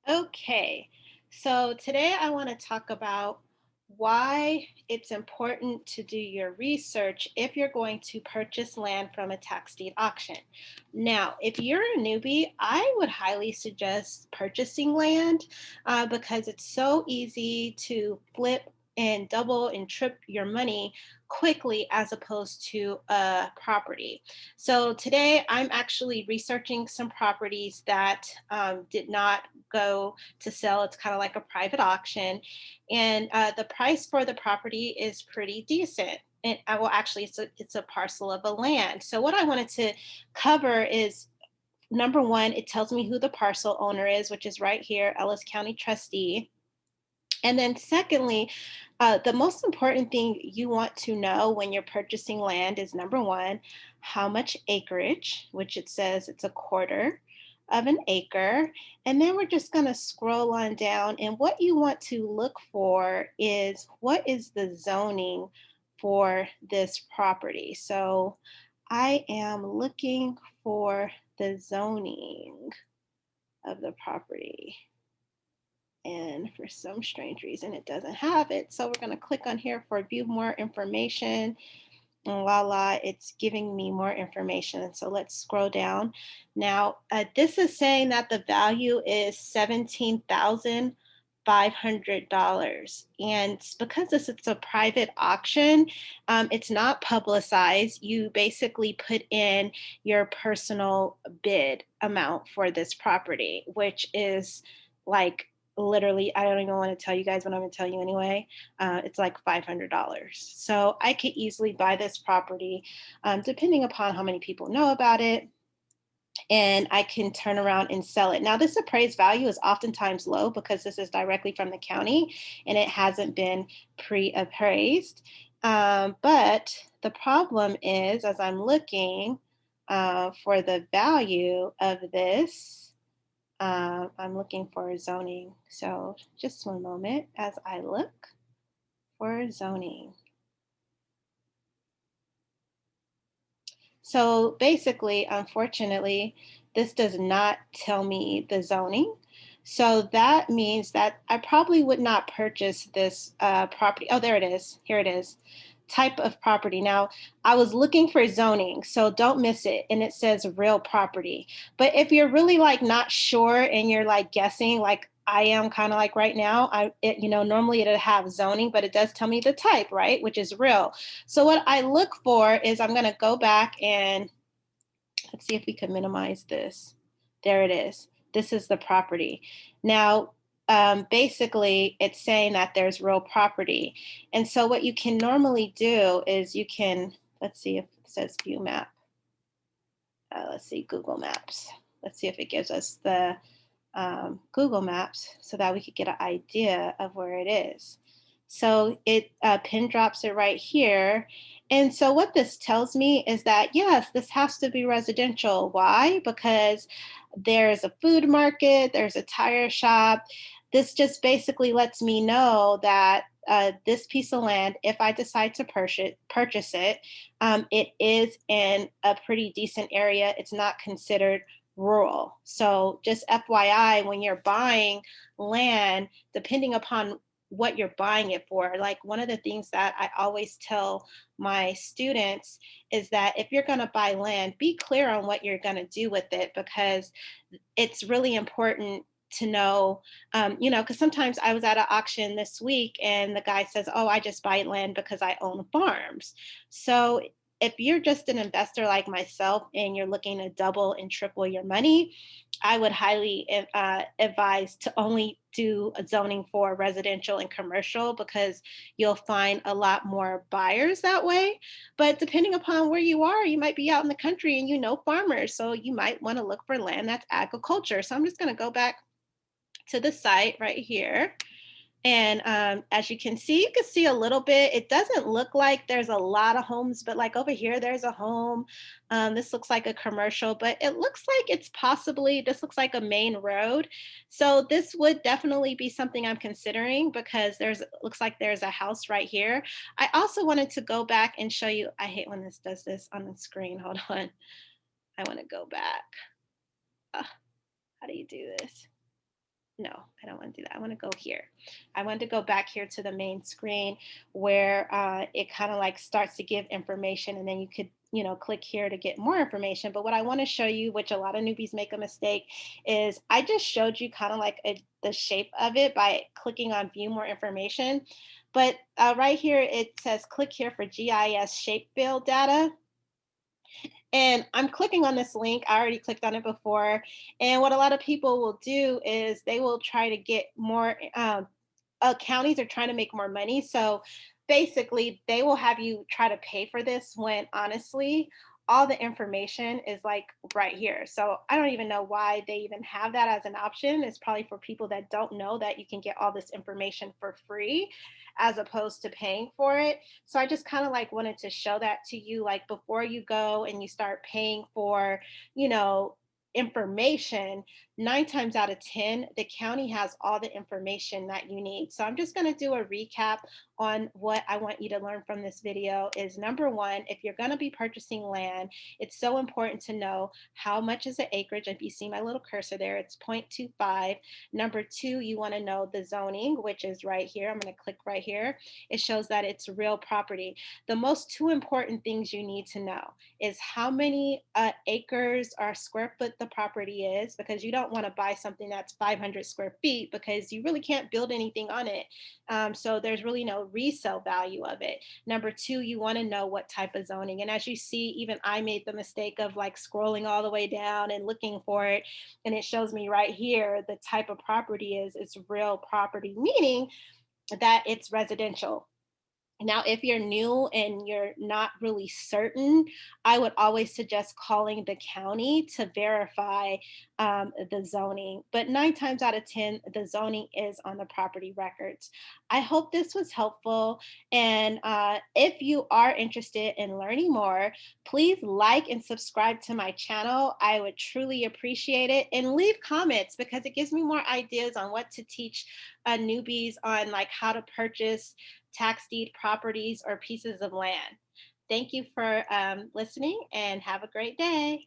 Okay, so today I want to talk about why it's important to do your research if you're going to purchase land from a tax deed auction. Now, if you're a newbie, I would highly suggest purchasing land because it's so easy to flip and double and trip your money quickly as opposed to a property. So today I'm actually researching some properties that did not go to sell. It's kind of like a private auction, and the price for the property is pretty decent. And well, actually, it's a parcel of a land. So what I wanted to cover is number one, it tells me who the parcel owner is, which is right here, Ellis County Trustee. And then, secondly, the most important thing you want to know when you're purchasing land is number one, how much acreage, which it says it's a quarter of an acre. And then we're just going to scroll on down. And what you want to look for is what is the zoning for this property. So I am looking for the zoning of the property. And for some strange reason, it doesn't have it. So we're going to click on here for view more information. And voila, it's giving me more information. So let's scroll down. Now, this is saying that the value is $17,500. And because this is a private auction, it's not publicized. You basically put in your personal bid amount for this property, which is like literally, I don't even want to tell you guys what I'm going to tell you anyway. It's like $500. So I could easily buy this property, depending upon how many people know about it, and I can turn around and sell it. Now, this appraised value is oftentimes low because this is directly from the county and it hasn't been pre appraised. But the problem is, as I'm looking for the value of this, I'm looking for zoning. So just one moment as I look for zoning. So basically, unfortunately, this does not tell me the zoning. So that means that I probably would not purchase this property. Oh, there it is. Here it is. Type of property. Now, I was looking for zoning, so don't miss it. And it says real property. But if you're really like not sure and you're like guessing, like I am kind of like right now, normally it'll have zoning, but it does tell me the type, right? Which is real. So what I look for is I'm going to go back and let's see if we can minimize this. There it is. This is the property. Now, basically, it's saying that there's real property. And so what you can normally do is you can, let's see if it says view map. Let's see, Google Maps. Let's see if it gives us the Google Maps so that we could get an idea of where it is. So it pin drops it right here. And so what this tells me is that, yes, this has to be residential. Why? Because there's a food market, there's a tire shop. This just basically lets me know that this piece of land, if I decide to purchase it, it is in a pretty decent area. It's not considered rural. So just FYI, when you're buying land, depending upon what you're buying it for, like one of the things that I always tell my students is that if you're going to buy land, be clear on what you're going to do with it because it's really important to know, because sometimes I was at an auction this week and the guy says, oh, I just buy land because I own farms. So if you're just an investor like myself and you're looking to double and triple your money, I would highly advise to only do a zoning for residential and commercial because you'll find a lot more buyers that way. But depending upon where you are, you might be out in the country and you know farmers. So you might want to look for land that's agriculture. So I'm just going to go back to the site right here. And as you can see a little bit. It doesn't look like there's a lot of homes, but like over here, there's a home. This looks like a commercial, but it looks like this looks like a main road. So this would definitely be something I'm considering because looks like there's a house right here. I also wanted to go back and show you. I hate when this does this on the screen. Hold on. I want to go back. How do you do this? No, I don't want to do that. I want to go here. I want to go back here to the main screen where it kind of like starts to give information, and then you could, click here to get more information. But what I want to show you, which a lot of newbies make a mistake, is I just showed you kind of like the shape of it by clicking on view more information. But right here, it says click here for GIS shape field data. And I'm clicking on this link. I already clicked on it before. And what a lot of people will do is they will try to get more, counties are trying to make more money. So basically, they will have you try to pay for this when honestly, all the information is like right here. So I don't even know why they even have that as an option. It's probably for people that don't know that you can get all this information for free as opposed to paying for it. So I just kind of like wanted to show that to you, like before you go and you start paying for, you know, information, 9 times out of 10, the county has all the information that you need. So I'm just going to do a recap on what I want you to learn from this video is number one, if you're going to be purchasing land, it's so important to know how much is the acreage. If you see my little cursor there, it's 0.25. Number two, you want to know the zoning, which is right here. I'm going to click right here. It shows that it's real property. The most two important things you need to know is how many acres or square foot the property is, because you don't want to buy something that's 500 square feet because you really can't build anything on it. So there's really no resale value of it. Number two, you want to know what type of zoning. And as you see, even I made the mistake of like scrolling all the way down and looking for it. And it shows me right here the type of property is it's real property, meaning that it's residential. Now, if you're new and you're not really certain, I would always suggest calling the county to verify the zoning. But 9 times out of 10, the zoning is on the property records. I hope this was helpful. And if you are interested in learning more, please like and subscribe to my channel. I would truly appreciate it. And leave comments because it gives me more ideas on what to teach newbies on like how to purchase tax deed properties or pieces of land. Thank you for listening and have a great day.